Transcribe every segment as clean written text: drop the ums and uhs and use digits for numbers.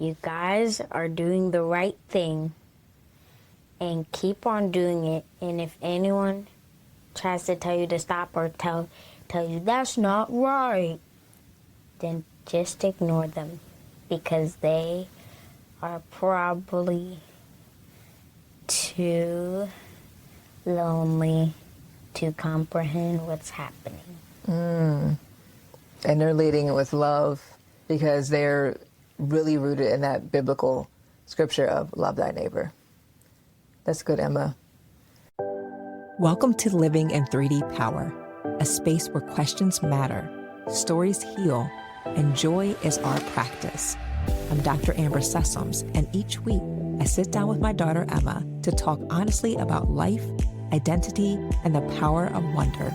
You guys are doing the right thing and keep on doing it. And if anyone tries to tell you to stop or tell you that's not right, then just ignore them, because they are probably too lonely to comprehend what's happening. And they're leading it with love because they're really rooted in that biblical scripture of love thy neighbor. That's good, Emma. Welcome to Living in 3D Power, a space where questions matter, stories heal, and joy is our practice. I'm Dr. Amber Sessoms, and each week I sit down with my daughter Emma to talk honestly about life, identity, and the power of wonder.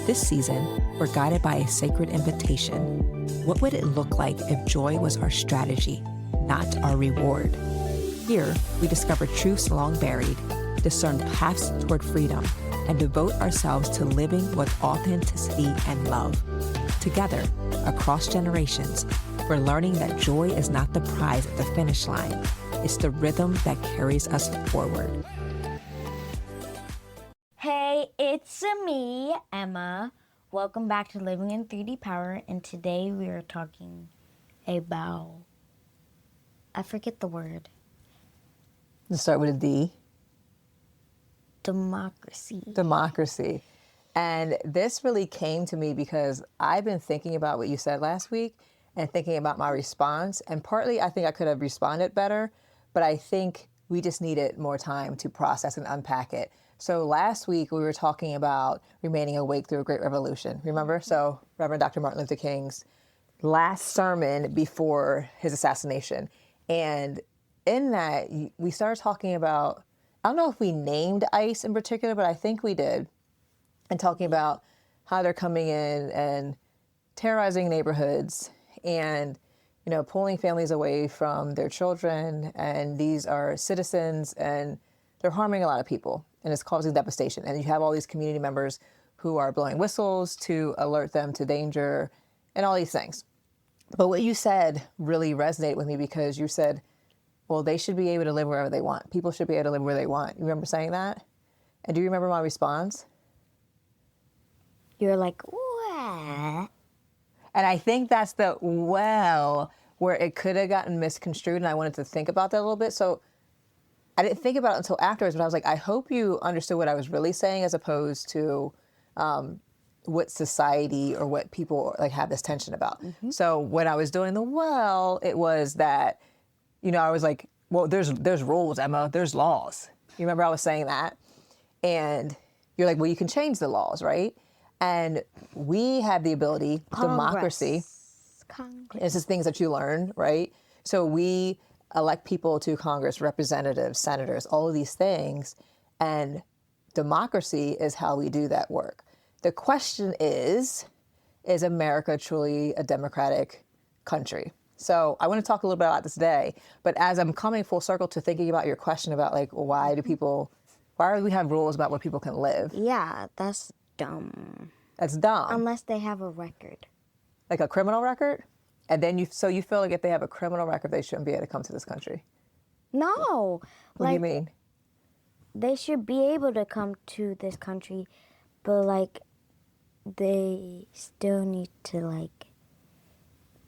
This season, we're guided by a sacred invitation. What would it look like if joy was our strategy, not our reward? Here, we discover truths long buried, discern paths toward freedom, and devote ourselves to living with authenticity and love. Together, across generations, we're learning that joy is not the prize at the finish line. It's the rhythm that carries us forward. Hey, it's me, Emma. Welcome back to Living in 3D Power, and today we are talking about, I forget the word. Let's start with a D. Democracy. Democracy. And this really came to me because I've been thinking about what you said last week and thinking about my response. And partly I think I could have responded better, but I think we just needed more time to process and unpack it. So last week we were talking about remaining awake through a great revolution. Remember? So Reverend Dr. Martin Luther King's last sermon before his assassination. And in that, we started talking about, I don't know if we named ICE in particular, but I think we did. And talking about how they're coming in and terrorizing neighborhoods and, pulling families away from their children. And these are citizens and they're harming a lot of people and it's causing devastation. And you have all these community members who are blowing whistles to alert them to danger and all these things. But what you said really resonated with me because you said, well, they should be able to live wherever they want. People should be able to live where they want. You remember saying that? And do you remember my response? You're like, what? And I think that's the where it could have gotten misconstrued, and I wanted to think about that a little bit. So I didn't think about it until afterwards, but I was like, I hope you understood what I was really saying as opposed to what society or what people have this tension about. Mm-hmm. So when I was doing it was that, I was like, well, there's rules, Emma, there's laws. You remember I was saying that? And you're like, well, you can change the laws, right? And we have the ability, democracy, it's just things that you learn, right? So we elect people to Congress, representatives, senators, all of these things. And democracy is how we do that work. The question is America truly a democratic country? So I want to talk a little bit about this today. But as I'm coming full circle to thinking about your question about why do we have rules about where people can live? Yeah, that's dumb. That's dumb. Unless they have a record. Like a criminal record? And then you feel like if they have a criminal record, they shouldn't be able to come to this country? No. What do you mean? They should be able to come to this country, but they still need to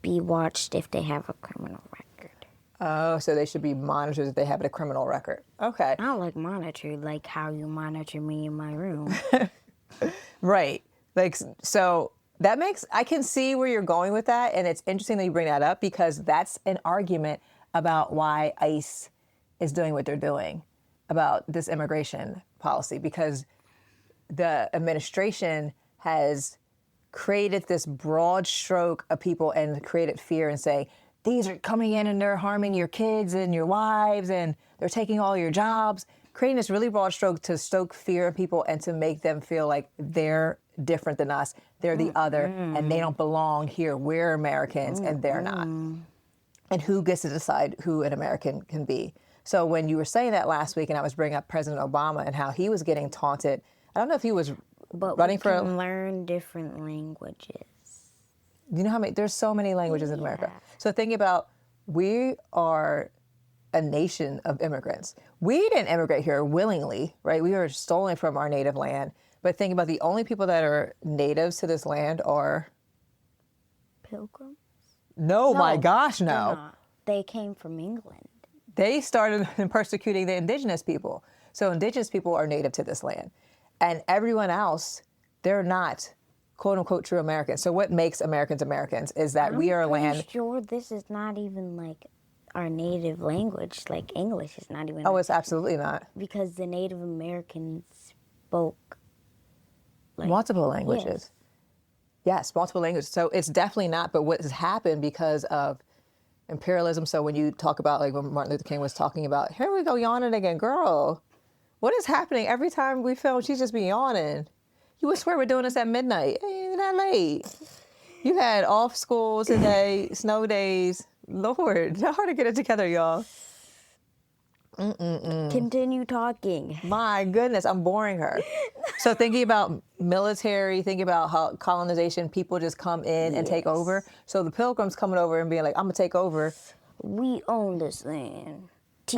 be watched if they have a criminal record. Oh, so they should be monitored if they have a criminal record. Okay. Not monitored, like how you monitor me in my room. Right. So that I can see where you're going with that. And it's interesting that you bring that up because that's an argument about why ICE is doing what they're doing about this immigration policy, because the administration has created this broad stroke of people and created fear and say, these are coming in and they're harming your kids and your wives and they're taking all your jobs, creating this really broad stroke to stoke fear in people and to make them feel like they're different than us. They're the other and they don't belong here. We're Americans and they're not. And who gets to decide who an American can be? So when you were saying that last week and I was bringing up President Obama and how he was getting taunted, I don't know if he was running for... But we can learn different languages. You know how many, there's so many languages in America. So thinking about we are a nation of immigrants. We didn't immigrate here willingly, right? We were stolen from our native land. But think about the only people that are natives to this land are... Pilgrims? No, my gosh, they're no. not. They came from England. They started persecuting the indigenous people. So indigenous people are native to this land. And everyone else, they're not, quote unquote, true Americans. So what makes Americans Americans is that we are a land... I'm sure this is not even like our native language. Like English is not even... Oh, it's absolutely not. Because the Native Americans spoke... like, multiple languages. Yes, multiple languages. So it's definitely not, but what has happened because of imperialism. So when you talk about, like when Martin Luther King was talking about, here we go yawning again, girl. What is happening? Every time we film, she's just be yawning. You would swear we're doing this at midnight. It ain't that late. You had off school today, snow days. Lord, it's hard to get it together, y'all. Continue talking. My goodness, I'm boring her. So thinking about military, thinking about how colonization, people just come in and take over. So the Pilgrims coming over and being like, I'm going to take over. We own this land. T.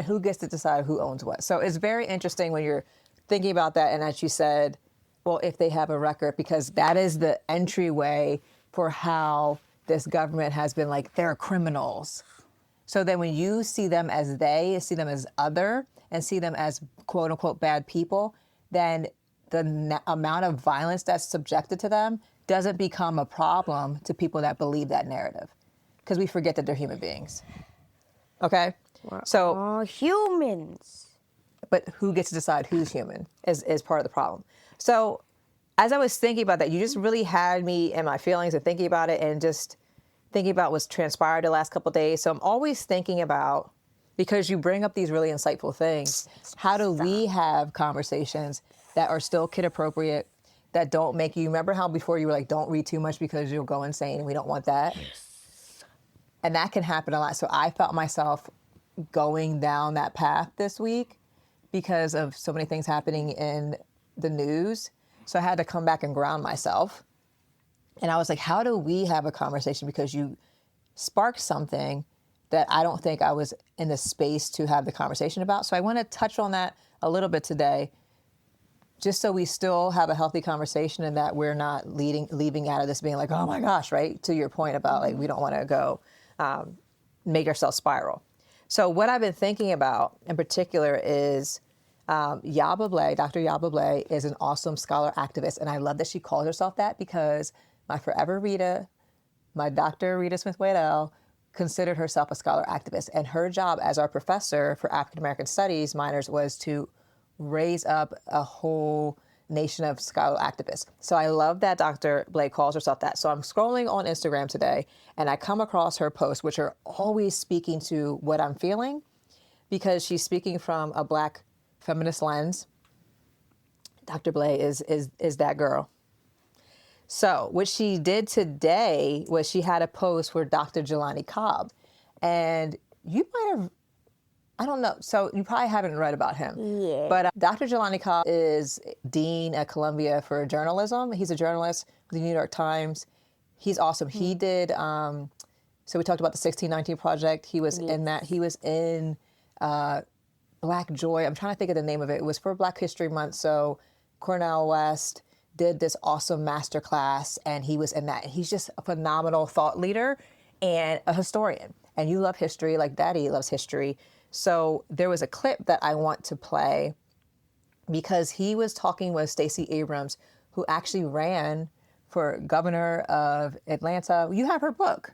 Who gets to decide who owns what? So it's very interesting when you're thinking about that. And as you said, well, if they have a record, because that is the entryway for how this government has been like, they're criminals. So then when you see them as they, see them as other, and see them as quote unquote bad people, then the amount of violence that's subjected to them doesn't become a problem to people that believe that narrative. Because we forget that they're human beings. Okay? We're all humans. But who gets to decide who's human is part of the problem. So as I was thinking about that, you just really had me in my feelings and thinking about it and just thinking about what's transpired the last couple of days. So I'm always thinking about, because you bring up these really insightful things, how do we have conversations that are still kid appropriate, that don't make you, remember how before you were like, don't read too much because you'll go insane and we don't want that? And that can happen a lot. So I felt myself going down that path this week because of so many things happening in the news. So I had to come back and ground myself. And I was like, how do we have a conversation? Because you sparked something that I don't think I was in the space to have the conversation about. So I want to touch on that a little bit today, just so we still have a healthy conversation and that we're not leaving out of this being like, oh my gosh, right? To your point about like, we don't want to go make ourselves spiral. So what I've been thinking about in particular is Yaba Blay. Dr. Yaba Blay is an awesome scholar activist. And I love that she calls herself that because my forever Rita, my Dr. Rita Smith-Waddell, considered herself a scholar activist. And her job as our professor for African American Studies minors was to raise up a whole nation of scholar activists. So I love that Dr. Blay calls herself that. So I'm scrolling on Instagram today and I come across her posts, which are always speaking to what I'm feeling, because she's speaking from a Black feminist lens. Dr. Blay is that girl. So what she did today was she had a post for Dr. Jelani Cobb. And you might have, I don't know, so you probably haven't read about him. Yeah. But Dr. Jelani Cobb is dean at Columbia for journalism. He's a journalist with the New York Times. He's awesome. He did, so we talked about the 1619 Project. He was in that. He was in Black Joy. I'm trying to think of the name of it. It was for Black History Month. So Cornel West did this awesome masterclass, and he was in that. He's just a phenomenal thought leader and a historian. And you love history, like Daddy loves history. So there was a clip that I want to play because he was talking with Stacey Abrams, who actually ran for governor of Atlanta. You have her book,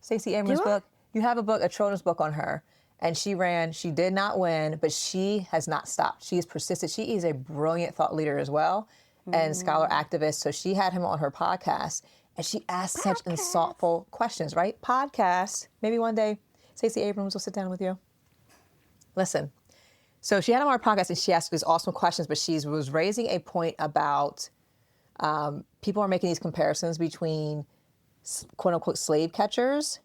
Stacey Abrams' book. You have a book, a children's book on her. And she ran, she did not win, but she has not stopped. She is persistent. She is a brilliant thought leader as well and scholar activist. So she had him on her podcast and she asked such insightful questions, right? Podcast. Maybe one day Stacey Abrams will sit down with you. Listen. So she had him on her podcast and she asked these awesome questions, but she was raising a point about people are making these comparisons between quote unquote slave catchers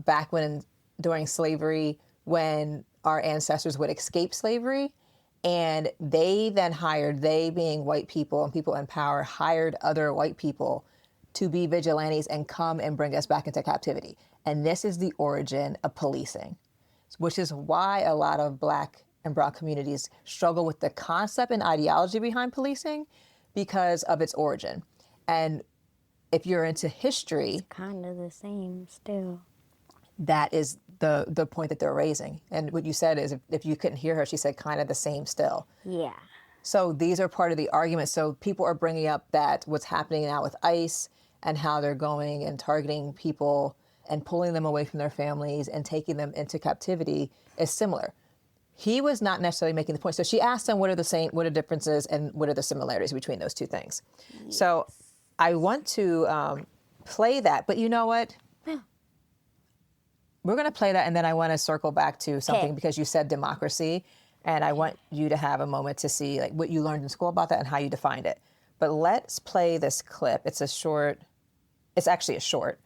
back when during slavery, when our ancestors would escape slavery, and they then hired, they being white people and people in power, hired other white people to be vigilantes and come and bring us back into captivity. And this is the origin of policing, which is why a lot of Black and Brown communities struggle with the concept and ideology behind policing because of its origin. And if you're into history, Kind of the same still. that is the point that they're raising. And what you said is, if you couldn't hear her, she said kind of the same still. Yeah. So these are part of the argument. So people are bringing up that what's happening now with ICE and how they're going and targeting people and pulling them away from their families and taking them into captivity is similar. He was not necessarily making the point. So she asked him what are the differences and what are the similarities between those two things. Yes. So I want to play that, but you know what? Yeah. We're going to play that, and then I want to circle back to something Okay. because you said democracy, and I want you to have a moment to see like what you learned in school about that and how you defined it. But let's play this clip. It's actually a short.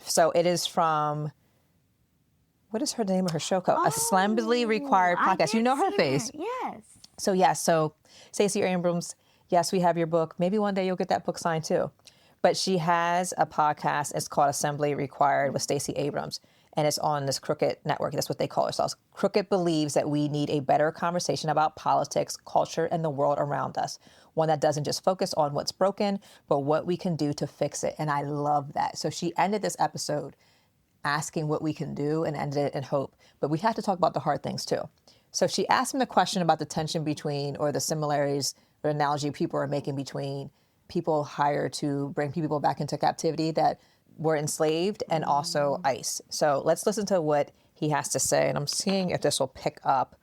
So it is from, what is her name of her show called? Assembly Required Podcast. You know her face. Yes. So yes, so Stacey Abrams, yes, we have your book. Maybe one day you'll get that book signed too. But she has a podcast. It's called Assembly Required with Stacey Abrams. And it's on this Crooked network. That's what they call themselves. Crooked believes that we need a better conversation about politics, culture, and the world around us. One that doesn't just focus on what's broken, but what we can do to fix it. And I love that. So she ended this episode asking what we can do and ended it in hope. But we have to talk about the hard things too. So she asked him the question about the tension between, or the similarities or analogy people are making between people hired to bring people back into captivity that were enslaved and also ICE. So let's listen to what he has to say. And I'm seeing if this will pick up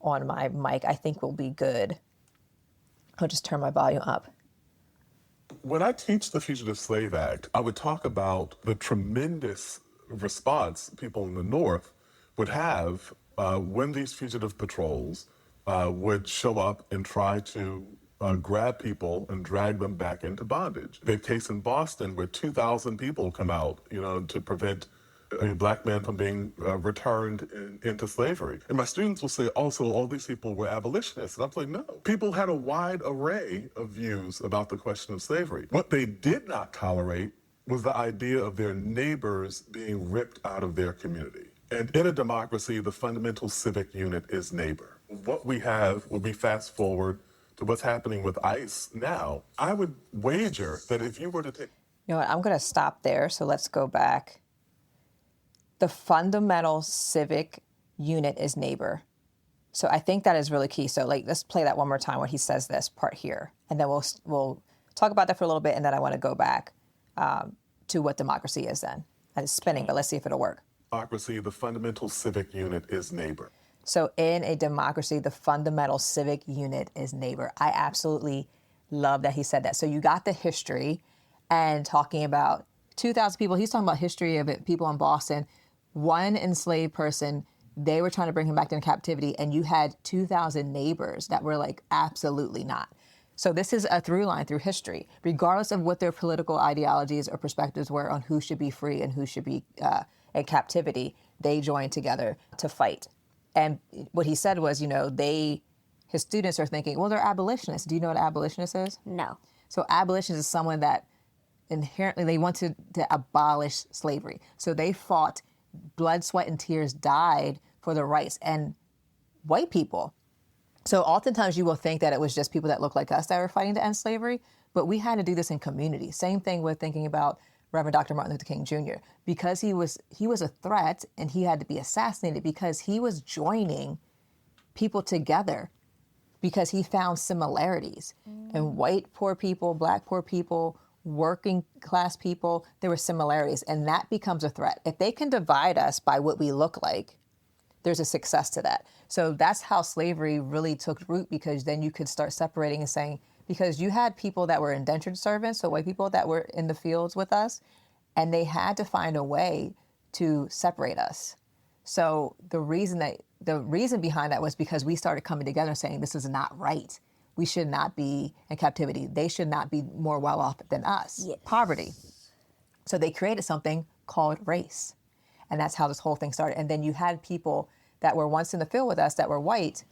on my mic. I think will be good. I'll just turn my volume up. When I teach the Fugitive Slave Act, I would talk about the tremendous response people in the North would have when these fugitive patrols would show up and try to grab people and drag them back into bondage. We had a case in Boston where 2,000 people come out, to prevent Black men from being returned into slavery. And my students will say, also, all these people were abolitionists. And I'm like, no. People had a wide array of views about the question of slavery. What they did not tolerate was the idea of their neighbors being ripped out of their community. And in a democracy, the fundamental civic unit is neighbor. What we have, when we fast forward to what's happening with ICE now, I would wager that if you were to take... You know what, I'm going to stop there. So let's go back. The fundamental civic unit is neighbor. So I think that is really key. So let's play that one more time where he says this part here. And then we'll talk about that for a little bit. And then I want to go back to what democracy is then. And it's spinning, but let's see if it'll work. Democracy, the fundamental civic unit is neighbor. So in a democracy, the fundamental civic unit is neighbor. I absolutely love that he said that. So you got the history and talking about 2,000 people. He's talking about history of it, people in Boston. One enslaved person, they were trying to bring him back into captivity, and you had 2,000 neighbors that were like, absolutely not. So this is a through line through history, regardless of what their political ideologies or perspectives were on who should be free and who should be in captivity. They joined together to fight. And what he said was, his students are thinking, well, they're abolitionists. Do you know what abolitionist is? No. So abolitionist is someone that inherently they wanted to abolish slavery. So they fought, blood, sweat, and tears, died for the rights. And white people. So oftentimes you will think that it was just people that look like us that were fighting to end slavery, but we had to do this in community. Same thing with thinking about Reverend Dr. Martin Luther King Jr. Because he was a threat and he had to be assassinated because he was joining people together because he found similarities. And white poor people, Black poor people, working class people, there were similarities, and that becomes a threat. If they can divide us by what we look like, there's a success to that. So that's how slavery really took root, because then you could start separating and saying, because you had people that were indentured servants, so white people that were in the fields with us, and they had to find a way to separate us. So the reason behind that was because we started coming together and saying, this is not right. We should not be in captivity. They should not be more well off than us. Yes. Poverty. So they created something called race. And that's how this whole thing started. And then you had people that were once in the field with us that were white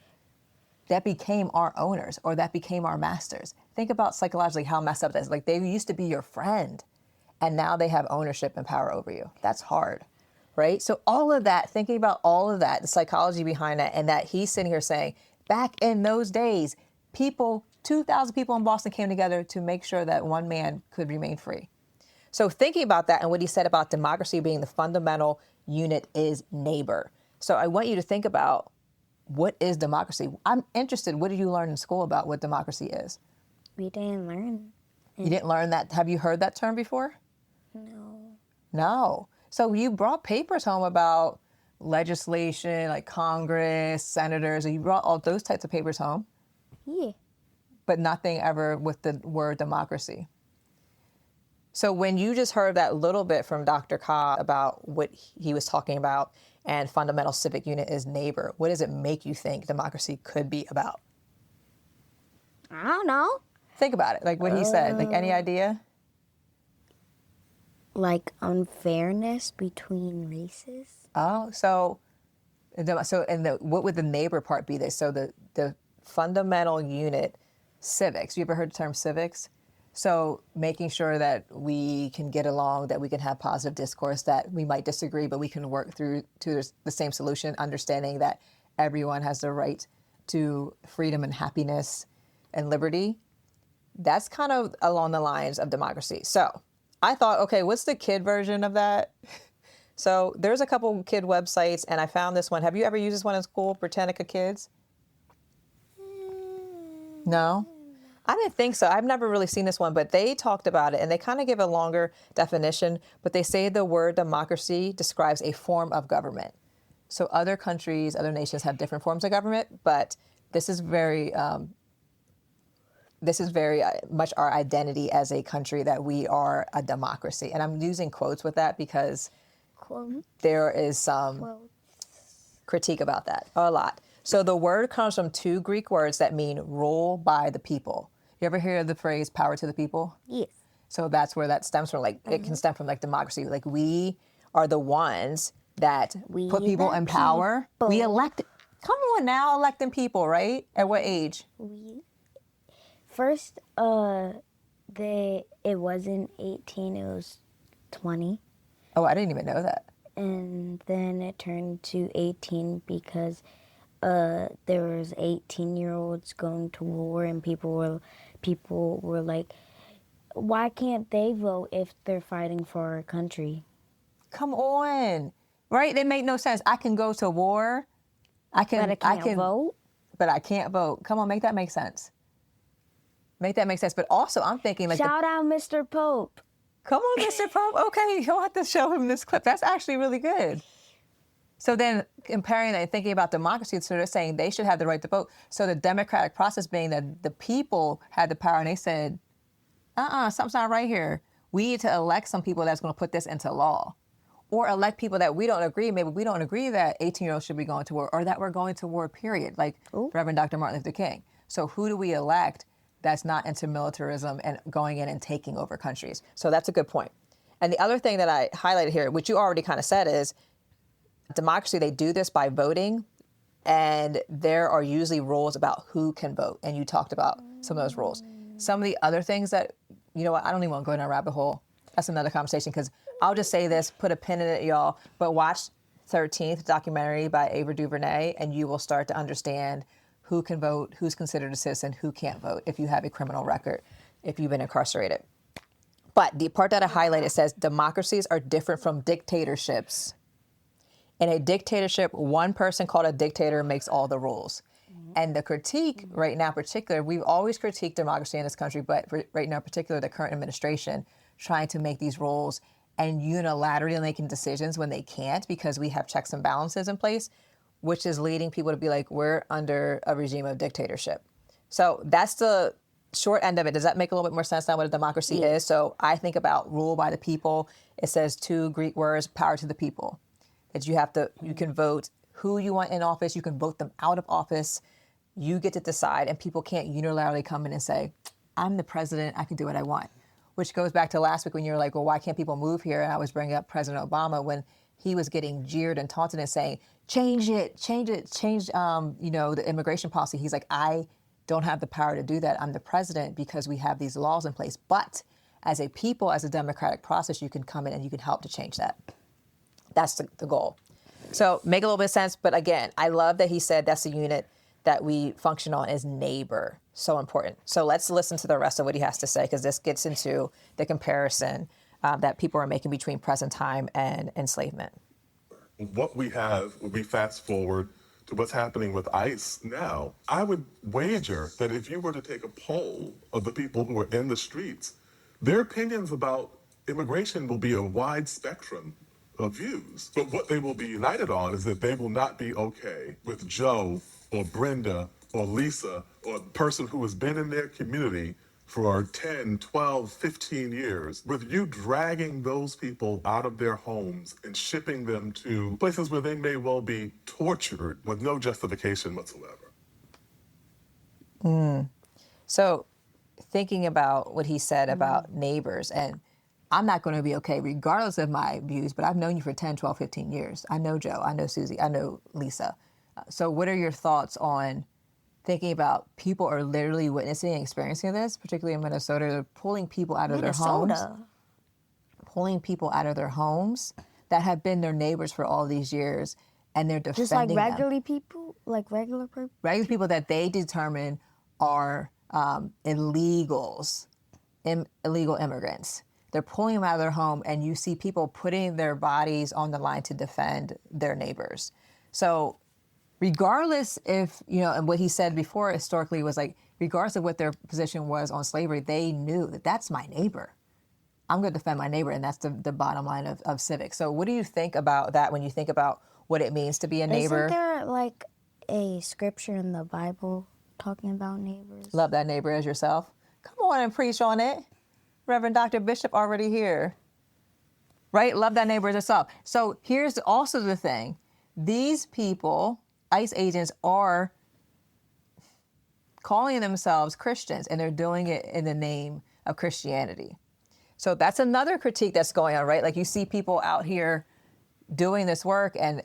that became our owners or that became our masters. Think about psychologically how messed up that is. Like, they used to be your friend and now they have ownership and power over you. That's hard. right? So all of that, thinking about all of that, the psychology behind that, and that he's sitting here saying, back in those days, 2,000 people in Boston came together to make sure that one man could remain free. So thinking about that and what he said about democracy being the fundamental unit is neighbor. So I want you to think about, what is democracy? I'm interested. What did you learn in school about what democracy is? We didn't learn. You didn't learn that? Have you heard that term before? No. No. So you brought papers home about legislation, like Congress, senators, and you brought all those types of papers home, Yeah. but nothing ever with the word democracy. So when you just heard that little bit from Dr. Cobb about what he was talking about and fundamental civic unit is neighbor, what does it make you think democracy could be about? I don't know. Think about it, like what he said. Like, any idea? Like unfairness between races. Oh, what would the neighbor part be? So the fundamental unit, civics. You ever heard the term civics? So making sure that we can get along, that we can have positive discourse, that we might disagree, but we can work through to the same solution, understanding that everyone has the right to freedom and happiness and liberty. That's kind of along the lines of democracy. So I thought, okay, what's the kid version of that? So there's a couple kid websites, and I found this one. Have you ever used this one in school, Britannica Kids? No? I didn't think so. I've never really seen this one, but they talked about it, and they kind of give a longer definition, but they say the word democracy describes a form of government. So other countries, other nations have different forms of government, but this is very much our identity as a country, that we are a democracy. And I'm using quotes with that because there is some critique about that, a lot. So the word comes from two Greek words that mean rule by the people. You ever hear the phrase power to the people? Yes. So that's where that stems from. Like, it can stem from like democracy. Like, we are the ones that put people in power. People. We elect. Come on now, electing people, right? At what age? First, it wasn't 18, it was 20. Oh, I didn't even know that. And then it turned to 18 because there was 18-year-olds going to war, and people were like, why can't they vote if they're fighting for our country? Come on, right? It made no sense. I can go to war. But I can't vote. But I can't vote. Come on, make that make sense. Make that make sense. But also, I'm thinking like, shout out Mr. Pope. Come on, Mr. Pope. Okay, you'll have to show him this clip. That's actually really good. So then comparing that and thinking about democracy, so they're saying they should have the right to vote. So the democratic process being that the people had the power, and they said, something's not right here. We need to elect some people that's going to put this into law. Or elect people that we don't agree. Maybe we don't agree that 18-year-olds should be going to war, or that we're going to war, period, like Reverend Dr. Martin Luther King. So who do we elect that's not into militarism and going in and taking over countries? So that's a good point. And the other thing that I highlighted here, which you already kind of said, is democracy, they do this by voting, and there are usually rules about who can vote. And you talked about some of those rules. Some of the other things that, you know what, I don't even want to go in a rabbit hole. That's another conversation, because I'll just say this, put a pin in it, y'all, but watch 13th documentary by Ava DuVernay, and you will start to understand who can vote, who's considered a citizen, who can't vote, if you have a criminal record, if you've been incarcerated. But the part that I highlighted says democracies are different from dictatorships. In a dictatorship, one person called a dictator makes all the rules. And the critique right now in particular, we've always critiqued democracy in this country, but right now in particular, the current administration trying to make these rules and unilaterally making decisions when they can't, because we have checks and balances in place, which is leading people to be like, we're under a regime of dictatorship. So that's the short end of it. Does that make a little bit more sense now what a democracy is? So I think about rule by the people. It says two Greek words, power to the people. That you can vote who you want in office. You can vote them out of office. You get to decide, and people can't unilaterally come in and say, I'm the president, I can do what I want. Which goes back to last week when you were like, well, why can't people move here? And I was bringing up President Obama when he was getting jeered and taunted and saying, change the immigration policy. He's like, I don't have the power to do that. I'm the president because we have these laws in place. But as a people, as a democratic process, you can come in and you can help to change that. That's the goal. So make a little bit of sense. But again, I love that he said that's the unit that we function on as neighbor. So important. So let's listen to the rest of what he has to say, because this gets into the comparison that people are making between present time and enslavement. What we have, when we fast forward to what's happening with ICE now, I would wager that if you were to take a poll of the people who are in the streets, their opinions about immigration will be a wide spectrum of views. But what they will be united on is that they will not be okay with Joe or Brenda or Lisa or the person who has been in their community for 10, 12, 15 years, with you dragging those people out of their homes and shipping them to places where they may well be tortured with no justification whatsoever. So thinking about what he said about neighbors, and I'm not going to be okay regardless of my views, but I've known you for 10, 12, 15 years. I know Joe, I know Susie, I know Lisa. So what are your thoughts on thinking about people are literally witnessing and experiencing this, particularly in Minnesota? They're pulling people out of their homes. Pulling people out of their homes that have been their neighbors for all these years, and they're defending Just like them. regular people, like regular people. Regular people that they determine are illegals, illegal immigrants. They're pulling them out of their home, and you see people putting their bodies on the line to defend their neighbors. So regardless if, and what he said before historically was like, regardless of what their position was on slavery, they knew that that's my neighbor. I'm going to defend my neighbor, and that's the bottom line of civics. So what do you think about that when you think about what it means to be a neighbor? Isn't there like a scripture in the Bible talking about neighbors? Love that neighbor as yourself. Come on and preach on it. Reverend Dr. Bishop already here. Right? Love that neighbor as yourself. So here's also the thing. These people, ICE agents, are calling themselves Christians, and they're doing it in the name of Christianity. So that's another critique that's going on, right? Like you see people out here doing this work and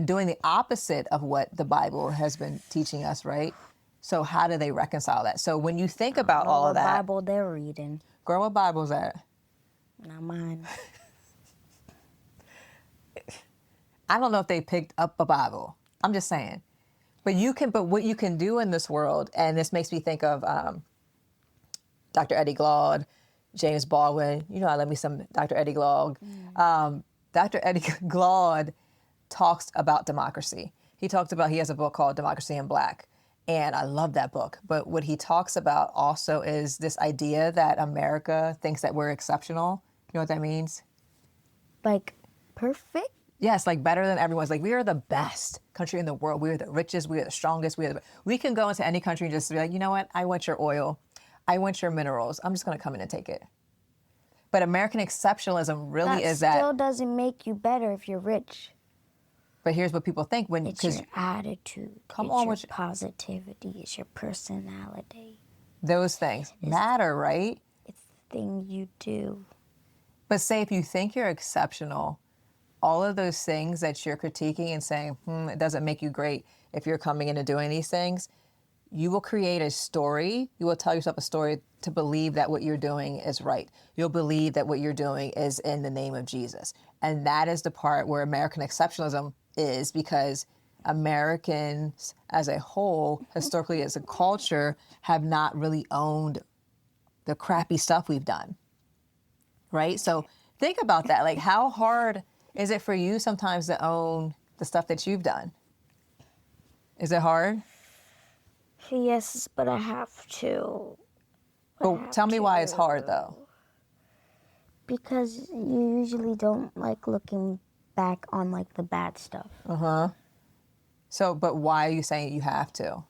doing the opposite of what the Bible has been teaching us, right? So how do they reconcile that? So when you think about all of that. What Bible they're reading. Girl, what Bible's that? Not mine. I don't know if they picked up a Bible. I'm just saying. But what you can do in this world, and this makes me think of Dr. Eddie Glaude, James Baldwin. I love me some Dr. Eddie Glaude. Dr. Eddie Glaude talks about democracy. He has a book called Democracy in Black. And I love that book. But what he talks about also is this idea that America thinks that we're exceptional. You know what that means? Like perfect? Yes, like better than everyone's. Like we are the best country in the world. We are the richest. We are the strongest. We can go into any country and just be like, you know what? I want your oil. I want your minerals. I'm just going to come in and take it. But American exceptionalism really is that. That still doesn't make you better if you're rich. But here's what people think it's your attitude. It's your positivity. It's your personality. Those things matter, right? It's the thing you do. But say if you think you're exceptional, all of those things that you're critiquing and saying, it doesn't make you great if you're coming in and doing these things, you will create a story. You will tell yourself a story to believe that what you're doing is right. You'll believe that what you're doing is in the name of Jesus. And that is the part where American exceptionalism is, because Americans as a whole, historically as a culture, have not really owned the crappy stuff we've done. Right? So think about that. Like, how hard is it for you sometimes to own the stuff that you've done? Is it hard? Yes, but I have to. But tell me why it's hard, though. Because you usually don't like looking back on like the bad stuff. So, but why are you saying you have to?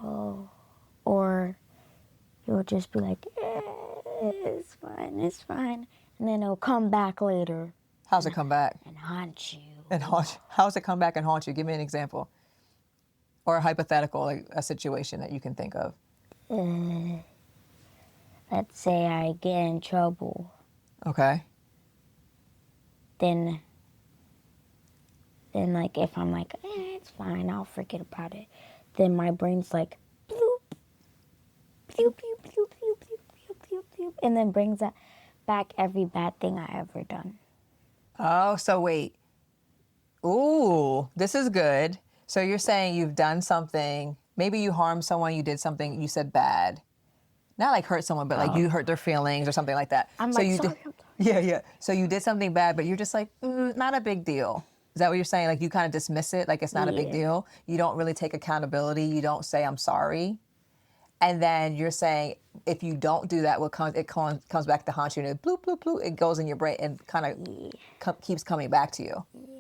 Oh, or you'll just be like, it's fine. And then it'll come back later. How's it come back? And haunt you. How's it come back and haunt you? Give me an example. Or a hypothetical, like a situation that you can think of. Let's say I get in trouble. Okay. Then like if I'm like, it's fine, I'll forget about it. Then my brain's like, bloop, bloop, bloop, bloop, bloop, bloop, bloop, bloop, bloop, and then brings back every bad thing I ever done. Oh, so wait. Ooh, this is good. So you're saying you've done something, maybe you harmed someone, you did something, you said bad. Not like hurt someone, but like you hurt their feelings or something like that. I'm So like, you sorry, did, I'm sorry. yeah, yeah. So you did something bad, but you're just like, not a big deal. Is that what you're saying? Like you kind of dismiss it, like it's not a big Yeah. deal. You don't really take accountability. You don't say I'm sorry. And then you're saying if you don't do that, comes back to haunt you, and it bloop bloop bloop. It goes in your brain and kind of keeps coming back to you. Yeah.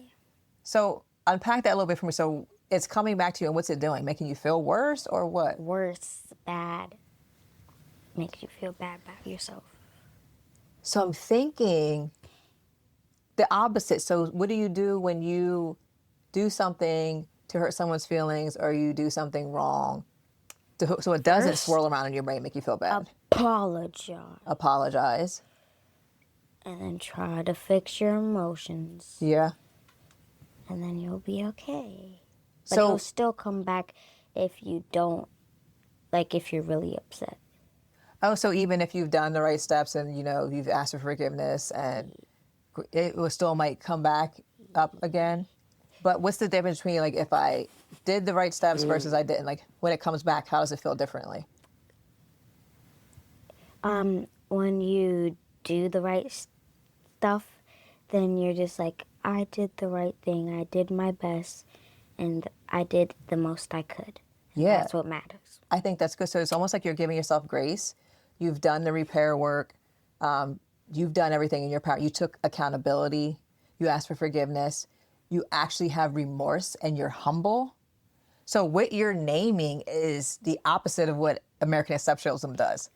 So unpack that a little bit for me. So it's coming back to you, and what's it doing? Making you feel worse or what? Worse, bad. Makes you feel bad about yourself. So I'm thinking the opposite. So what do you do when you do something to hurt someone's feelings or you do something wrong? So it doesn't First, swirl around in your brain, make you feel bad. Apologize. Apologize. And then try to fix your emotions. Yeah. And then you'll be okay. But So it'll still come back if you don't, like if you're really upset. oh, so even if you've done the right steps and you've asked for forgiveness, and it will still might come back up again. But what's the difference between like if I did the right steps versus I didn't? Like when it comes back, how does it feel differently? When you do the right stuff, then you're just like, I did the right thing. I did my best, and I did the most I could. Yeah. That's what matters. I think that's good. So it's almost like you're giving yourself grace. You've done the repair work. You've done everything in your power. You took accountability. You asked for forgiveness. You actually have remorse and you're humble. So what you're naming is the opposite of what American exceptionalism does.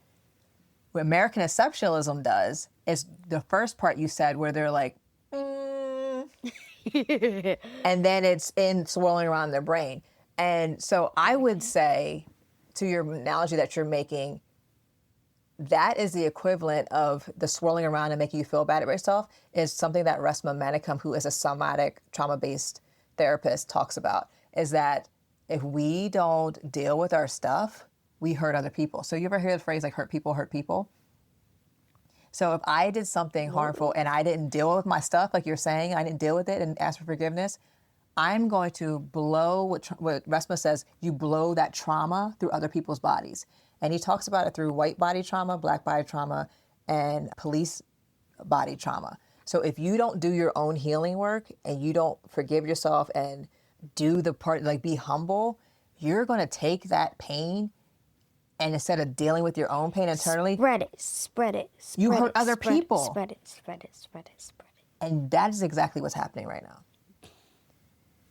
What American exceptionalism does is the first part you said where they're like, and then it's in swirling around their brain. And so I would say, to your analogy that you're making, that is the equivalent of the swirling around and making you feel bad about yourself is something that Resma Manicum, who is a somatic trauma-based therapist, talks about, is that if we don't deal with our stuff, we hurt other people. So you ever hear the phrase like hurt people hurt people? So if I did something harmful and I didn't deal with my stuff, like you're saying, I didn't deal with it and ask for forgiveness, I'm going to blow what Resma says, you blow that trauma through other people's bodies. And he talks about it through white body trauma, black body trauma, and police body trauma. So if you don't do your own healing work and you don't forgive yourself and do the part, like be humble, you're going to take that pain and instead of dealing with your own pain internally, Spread it. You hurt other people. Spread it. And that is exactly what's happening right now.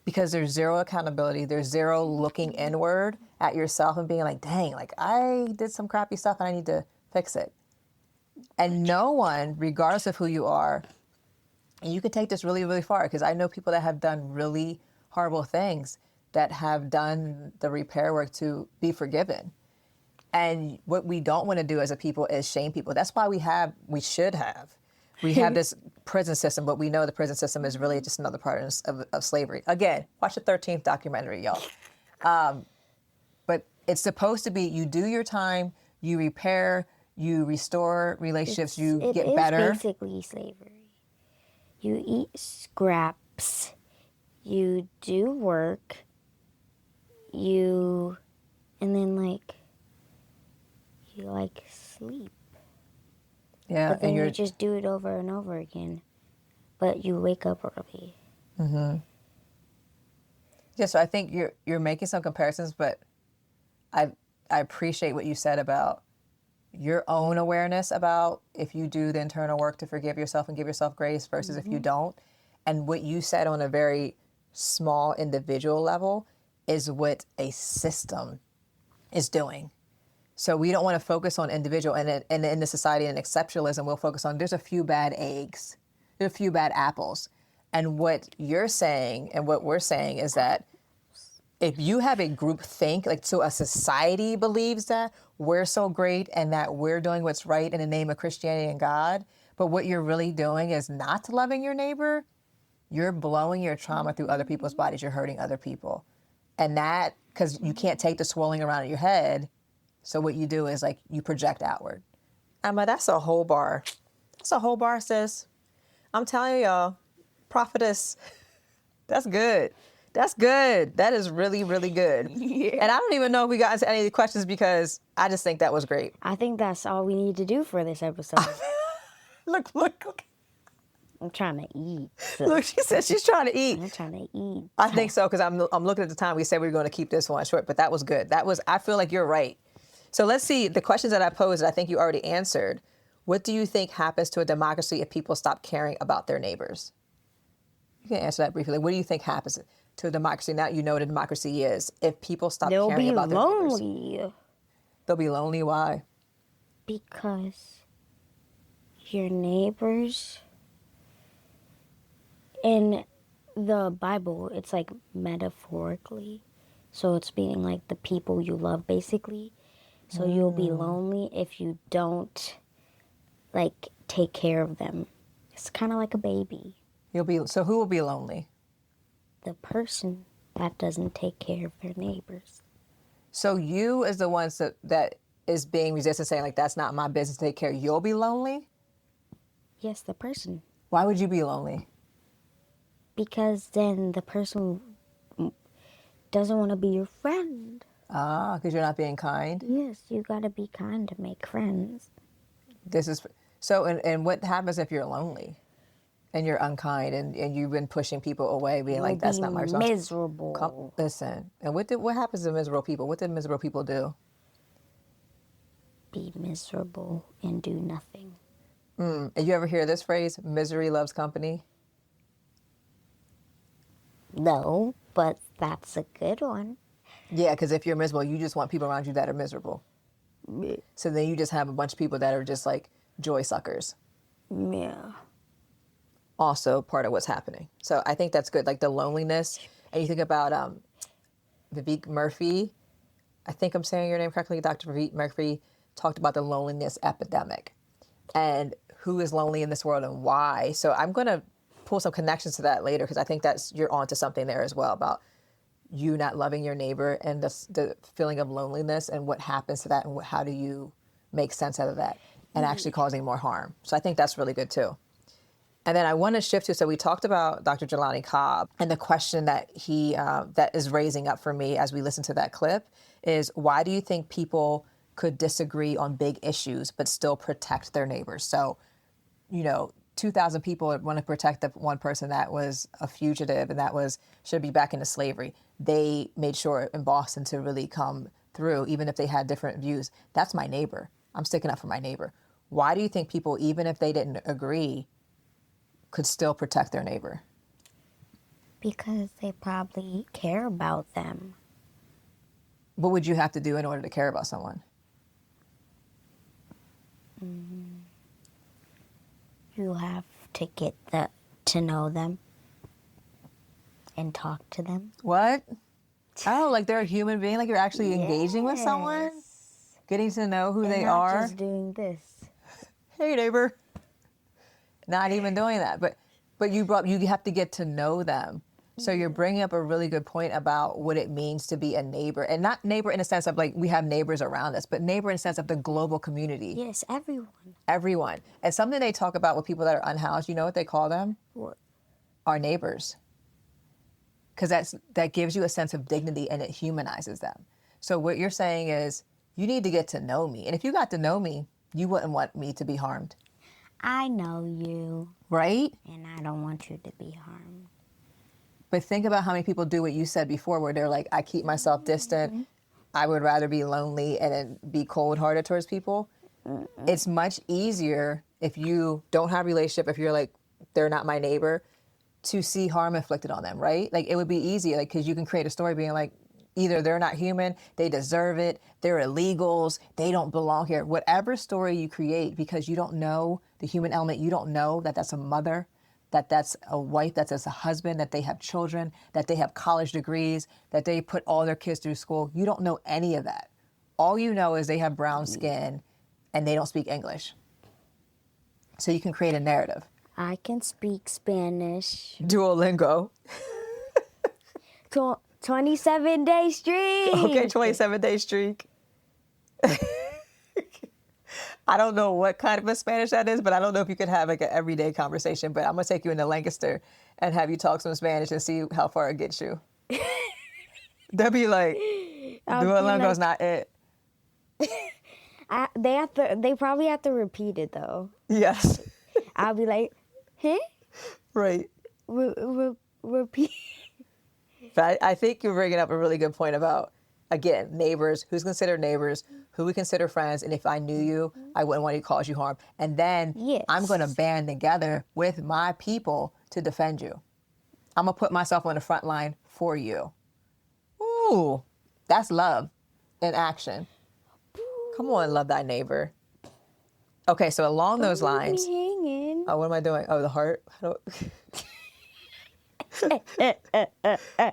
Because there's zero accountability, there's zero looking inward at yourself and being like, dang, like I did some crappy stuff and I need to fix it. And no one, regardless of who you are, and you can take this really, really far, because I know people that have done really horrible things that have done the repair work to be forgiven. And what we don't want to do as a people is shame people. That's why we should have this prison system, but we know the prison system is really just another part of slavery. Again, watch the 13th documentary, y'all. But it's supposed to be, you do your time, you repair, you restore relationships, you get better. It is basically slavery. You eat scraps, you do work, and then you sleep. Yeah, But then and you just do it over and over again. But you wake up early. Mm-hmm. Yeah, so I think you're making some comparisons, but I appreciate what you said about your own awareness about if you do the internal work to forgive yourself and give yourself grace versus if you don't. And what you said on a very small individual level is what a system is doing. So we don't want to focus on individual, and in the society and exceptionalism, we'll focus on there's a few bad eggs, there's a few bad apples. And what you're saying and what we're saying is that if you have a group think, so a society believes that we're so great and that we're doing what's right in the name of Christianity and God, but what you're really doing is not loving your neighbor, you're blowing your trauma through other people's bodies, you're hurting other people. And that, because you can't take the swirling around in your head, so what you do is you project outward. Emma, that's a whole bar. That's a whole bar, sis. I'm telling y'all, prophetess. That's good. That's good. That is really, really good. Yeah. And I don't even know if we got into any of the questions because I just think that was great. I think that's all we need to do for this episode. Look. I'm trying to eat. Look, she said she's trying to eat. I'm trying to eat. I think so because I'm looking at the time. We said we were going to keep this one short, but that was good. I feel like you're right. So let's see the questions that I posed. I think you already answered. What do you think happens to a democracy if people stop caring about their neighbors? You can answer that briefly. What do you think happens to a democracy? Now you know what a democracy is. If people stop caring about their neighbors. They'll be lonely. They'll be lonely. Why? Because your neighbors, in the Bible, it's like metaphorically. So it's being like the people you love, basically. So you'll be lonely if you don't, like, take care of them. It's kind of like a baby. So who will be lonely? The person that doesn't take care of their neighbors. So you as the ones that is being resistant, saying like, that's not my business to take care of, you'll be lonely? Yes, the person. Why would you be lonely? Because then the person doesn't want to be your friend. Ah, because you're not being kind? Yes, you gotta be kind to make friends. And what happens if you're lonely and you're unkind and you've been pushing people away, being like, that's not my responsibility? Miserable. Listen, and what happens to miserable people? What did miserable people do? Be miserable and do nothing. And you ever hear this phrase, misery loves company? No, but that's a good one. Yeah, because if you're miserable, you just want people around you that are miserable. Yeah. So then you just have a bunch of people that are just like joy suckers. Yeah. Also part of what's happening. So I think that's good. Like the loneliness. And you think about Vivek Murphy. I think I'm saying your name correctly. Dr. Vivek Murphy talked about the loneliness epidemic and who is lonely in this world and why. So I'm going to pull some connections to that later because I think you're onto something there as well about you not loving your neighbor and the feeling of loneliness and what happens to that and how do you make sense out of that and actually causing more harm. So I think that's really good too. And then I want to shift to, so we talked about Dr. Jelani Cobb and the question that that is raising up for me as we listen to that clip is, why do you think people could disagree on big issues but still protect their neighbors? So, 2,000 people want to protect the one person that was a fugitive and should be back into slavery. They made sure in Boston to really come through, even if they had different views. That's my neighbor. I'm sticking up for my neighbor. Why do you think people, even if they didn't agree, could still protect their neighbor? Because they probably care about them. What would you have to do in order to care about someone? You have to get to know them and talk to them. What? Oh, like they're a human being, like you're actually engaging with someone? Getting to know who they are? Not just doing this. Hey, neighbor. Not even doing that. But you have to get to know them. So you're bringing up a really good point about what it means to be a neighbor. And not neighbor in a sense of like we have neighbors around us, but neighbor in the sense of the global community. Yes, everyone. Everyone. And something they talk about with people that are unhoused, you know what they call them? What? Our neighbors. Because that gives you a sense of dignity and it humanizes them. So what you're saying is you need to get to know me. And if you got to know me, you wouldn't want me to be harmed. I know you. Right? And I don't want you to be harmed. But think about how many people do what you said before, where they're like, I keep myself distant. I would rather be lonely and then be cold-hearted towards people. It's much easier if you don't have a relationship, if you're like, they're not my neighbor, to see harm inflicted on them, right? Like, it would be easier, like, because you can create a story being like, either they're not human, they deserve it, they're illegals, they don't belong here. Whatever story you create, because you don't know the human element, you don't know that that's a mother, that that's a wife, that that's a husband, that they have children, that they have college degrees, that they put all their kids through school. You don't know any of that. All you know is they have brown skin and they don't speak English. So you can create a narrative. I can speak Spanish. Duolingo. 27-day streak. Okay, 27-day streak. I don't know what kind of a Spanish that is, but I don't know if you could have like an everyday conversation. But I'm going to take you into Lancaster and have you talk some Spanish and see how far it gets you. They'll be like, Duolingo's not it. They probably have to repeat it though. Yes. I'll be like, huh? Right. Repeat. But I think you're bringing up a really good point about, again, neighbors, who's considered neighbors, who we consider friends, and if I knew you, I wouldn't want you to cause you harm. And then I'm going to band together with my people to defend you. I'm going to put myself on the front line for you. Ooh, that's love in action. Come on, love thy neighbor. Okay, so along those lines. Hanging. Oh, what am I doing? Oh, the heart?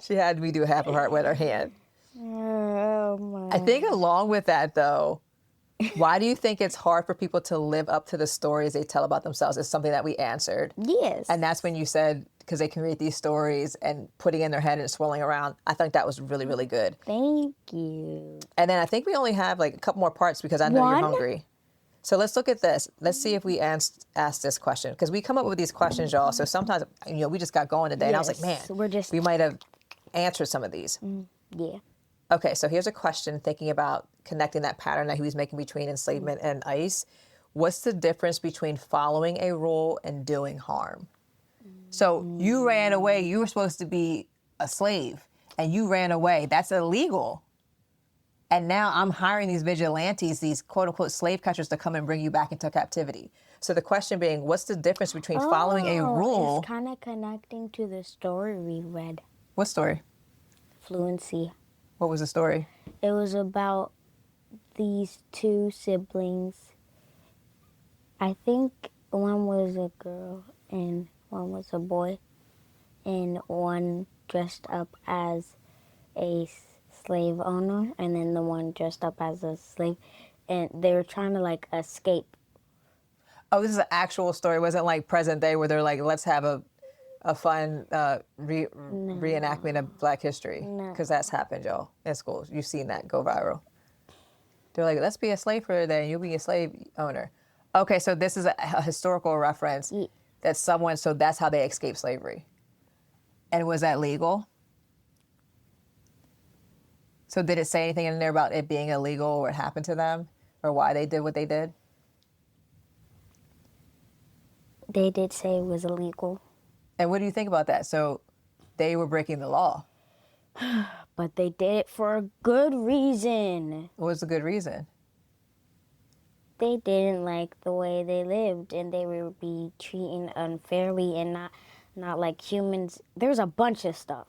She had me do half a heart with her hand. Oh my. I think along with that, though, why do you think it's hard for people to live up to the stories they tell about themselves? It's something that we answered. Yes. And that's when you said, because they can read these stories and putting in their head and swirling around. I think that was really, really good. Thank you. And then I think we only have like a couple more parts because I know you're hungry. So let's look at this. Let's see if we ask this question. Because we come up with these questions, y'all. So sometimes, we just got going today. And I was like, man, we might have answered some of these. Yeah. Okay, so here's a question thinking about connecting that pattern that he was making between enslavement and ICE. What's the difference between following a rule and doing harm? So you ran away. You were supposed to be a slave, and you ran away. That's illegal. And now I'm hiring these vigilantes, these quote-unquote slave catchers, to come and bring you back into captivity. So the question being, what's the difference between following a rule? It's kind of connecting to the story we read. What story? Fluency. What was the story? It was about these two siblings. I think one was a girl and one was a boy. And one dressed up as a slave owner, and then the one dressed up as a slave. And they were trying to, like, escape. Oh, this is an actual story. It wasn't like present day where they're like, let's have a fun reenactment of Black history. Because that's happened, y'all, in schools. You've seen that go viral. They're like, let's be a slave for a day and you'll be a slave owner. Okay, so this is a historical reference that someone, so that's how they escaped slavery. And was that legal? So did it say anything in there about it being illegal or what happened to them or why they did what they did? They did say it was illegal. And what do you think about that? So they were breaking the law. But they did it for a good reason. What was the good reason? They didn't like the way they lived, and they would be treated unfairly and not like humans. There's a bunch of stuff.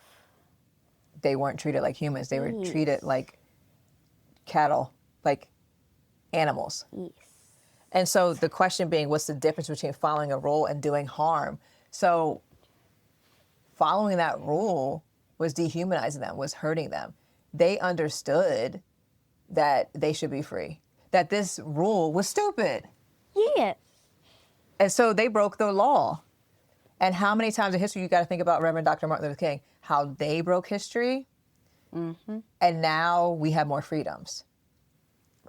They weren't treated like humans. They were treated like cattle, like animals. Yes. And so the question being, what's the difference between following a rule and doing harm? So following that rule was dehumanizing them, was hurting them. They understood that they should be free, that this rule was stupid. Yes. And so they broke the law. And how many times in history you got to think about Reverend Dr. Martin Luther King, how they broke history, and now we have more freedoms.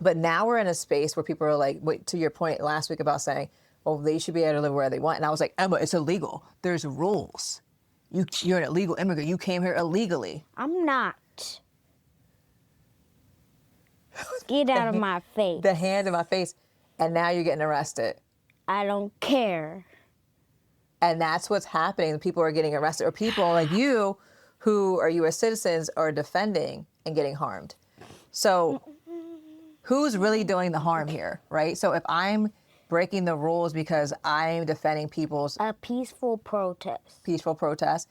But now we're in a space where people are like, wait, to your point last week about saying, well, they should be able to live where they want. And I was like, Emma, it's illegal. There's rules. You're an illegal immigrant. You came here illegally. I'm not. Get out of my face. The hand in my face. And now you're getting arrested. I don't care. And that's what's happening. People are getting arrested. Or people like you who are U.S. citizens are defending and getting harmed. So who's really doing the harm here, right? So if I'm breaking the rules because I'm defending people's... A peaceful protest. Peaceful protest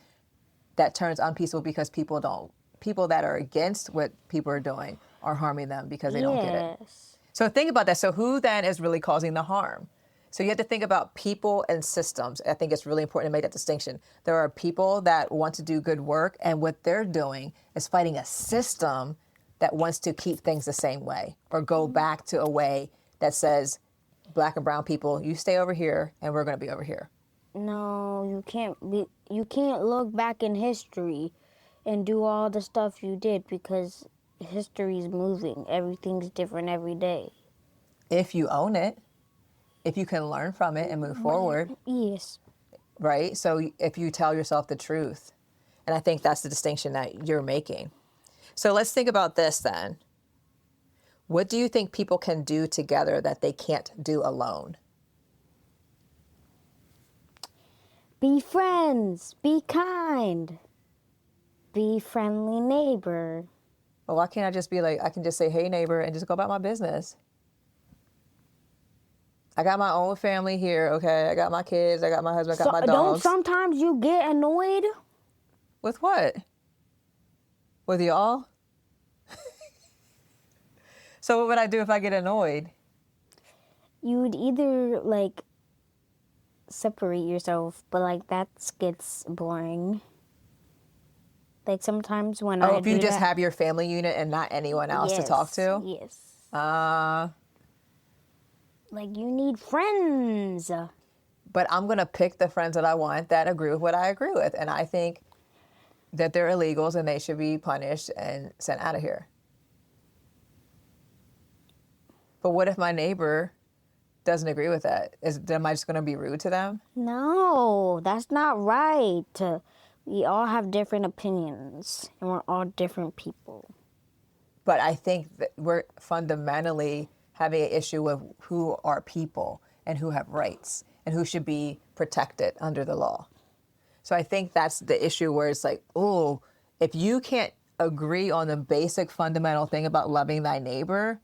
that turns unpeaceful because people that are against what people are doing are harming them because they don't get it. So think about that. So who then is really causing the harm? So you have to think about people and systems. I think it's really important to make that distinction. There are people that want to do good work, and what they're doing is fighting a system that wants to keep things the same way or go back to a way that says, Black and brown people, you stay over here and we're going to be over here. No, you can't look back in history and do all the stuff you did because history's moving. Everything's different every day. If you own it. if you can learn from it and move forward, Yes. right? So if you tell yourself the truth, and I think that's the distinction that you're making. So let's think about this then. What do you think people can do together that they can't do alone? Be friends. Be kind. Be friendly neighbor. Well, why can't I just be like, I can just say, hey, neighbor, and just go about my business? I got my own family here, okay? I got my kids, I got my husband, I got my Don't dogs. sometimes you get annoyed? With what? With y'all? So what would I do if I get annoyed? You would either like separate yourself, but like that gets boring. Like sometimes when Oh, I if you do just that, have your family unit and not anyone else to talk to? Yes. Uh, Like you need friends. but I'm going to pick the friends that I want that agree with what I agree with. And I think that they're illegals and they should be punished and sent out of here. But what if my neighbor doesn't agree with that? Am I just going to be rude to them? No, that's not right. We all have different opinions, and we're all different people. But I think that we're fundamentally having an issue with who are people and who have rights and who should be protected under the law. So I think that's the issue where it's like, oh, if you can't agree on the basic fundamental thing about loving thy neighbor,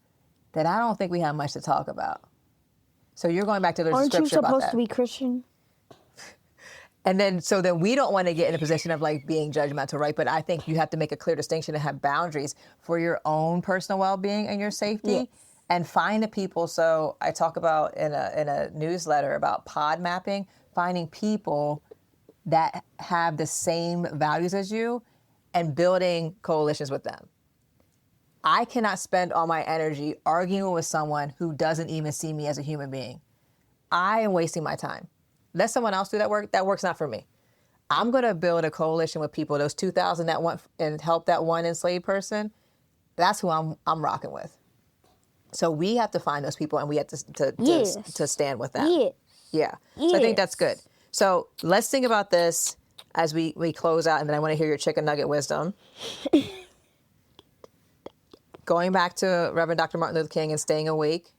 then I don't think we have much to talk about. So you're going back to the Aren't you scripture about supposed that. to be Christian? And then, so then we don't want to get in a position of like being judgmental, right? But I think you have to make a clear distinction and have boundaries for your own personal well-being and your safety. Yes. And find the people. So I talk about in a newsletter about pod mapping, finding people that have the same values as you and building coalitions with them. I cannot spend all my energy arguing with someone who doesn't even see me as a human being. I am wasting my time. Let someone else do that work. That work's not for me. I'm going to build a coalition with people, those 2,000 that want and help that one enslaved person. That's who I'm rocking with. So we have to find those people and we have to stand with them. Yes. Yeah. So I think that's good. So let's think about this as we close out, and then I want to hear your chicken nugget wisdom. Going back to Reverend Dr. Martin Luther King and staying awake.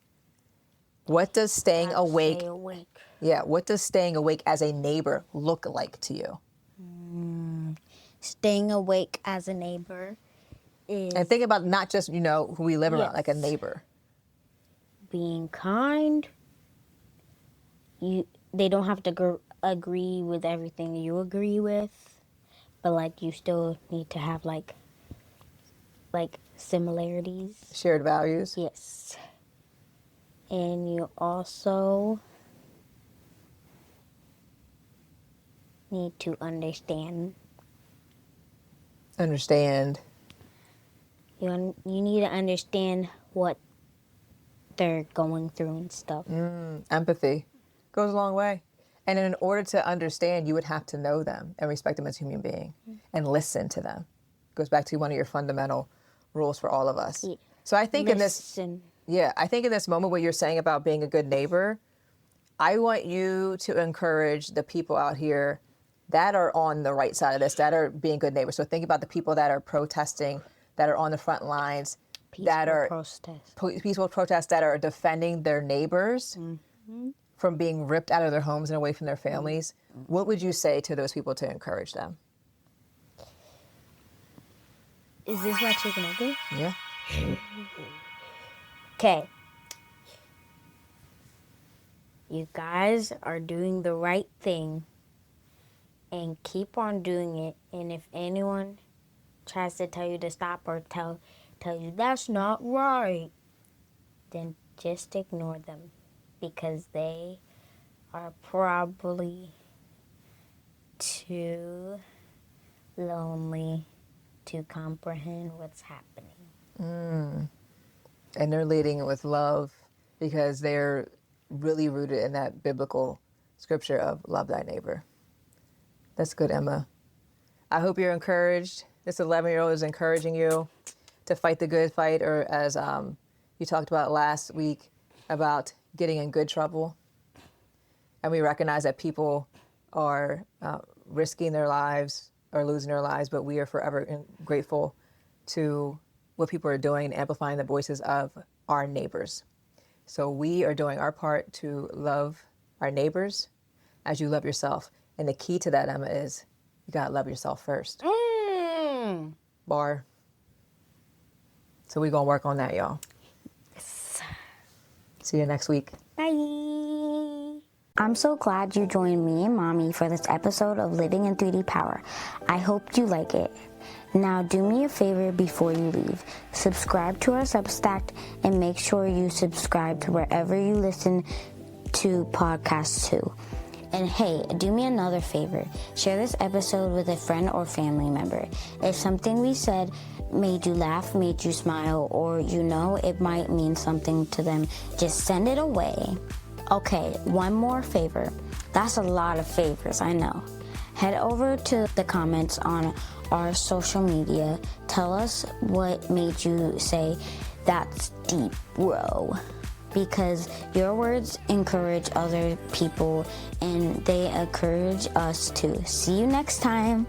What does staying awake? Yeah. What does staying awake as a neighbor look like to you? Staying awake as a neighbor is And think about not just, who we live around, like a neighbor. being kind. They don't have to agree with everything you agree with, but like you still need to have like similarities. Shared values. Yes. And you also need to understand. Understand. You need to understand what they're going through and stuff. Empathy goes a long way. And in order to understand, you would have to know them and respect them as a human being and listen to them. Goes back to one of your fundamental rules for all of us. Yeah. So I think in this moment what you're saying about being a good neighbor, I want you to encourage the people out here that are on the right side of this, that are being good neighbors. So think about the people that are protesting, that are on the front lines, peaceful protests that are defending their neighbors from being ripped out of their homes and away from their families. What would you say to those people to encourage them? Is this my chicken nugget? Yeah. Okay. You guys are doing the right thing and keep on doing it. And if anyone tries to tell you to stop or tell you that's not right, then just ignore them because they are probably too lonely to comprehend what's happening. And they're leading it with love because they're really rooted in that biblical scripture of love thy neighbor. That's good, Emma. I hope you're encouraged. This 11-year-old is encouraging you to fight the good fight, or as you talked about last week, about getting in good trouble. and we recognize that people are risking their lives or losing their lives, but we are forever grateful to what people are doing and amplifying the voices of our neighbors. So we are doing our part to love our neighbors as you love yourself. And the key to that, Emma, is you gotta love yourself first. Bar. So we're gonna work on that, y'all. Yes. See you next week. Bye. I'm so glad you joined me and Mommy for this episode of Living in 3D Power. I hope you like it. Now do me a favor before you leave. Subscribe to our Substack and make sure you subscribe to wherever you listen to podcasts too. And hey, do me another favor. Share this episode with a friend or family member. If something we said made you laugh, made you smile, or it might mean something to them, just send it away. Okay, one more favor. That's a lot of favors, I know. Head over to the comments on our social media. Tell us what made you say, "That's deep, bro." Because your words encourage other people and they encourage us too. See you next time.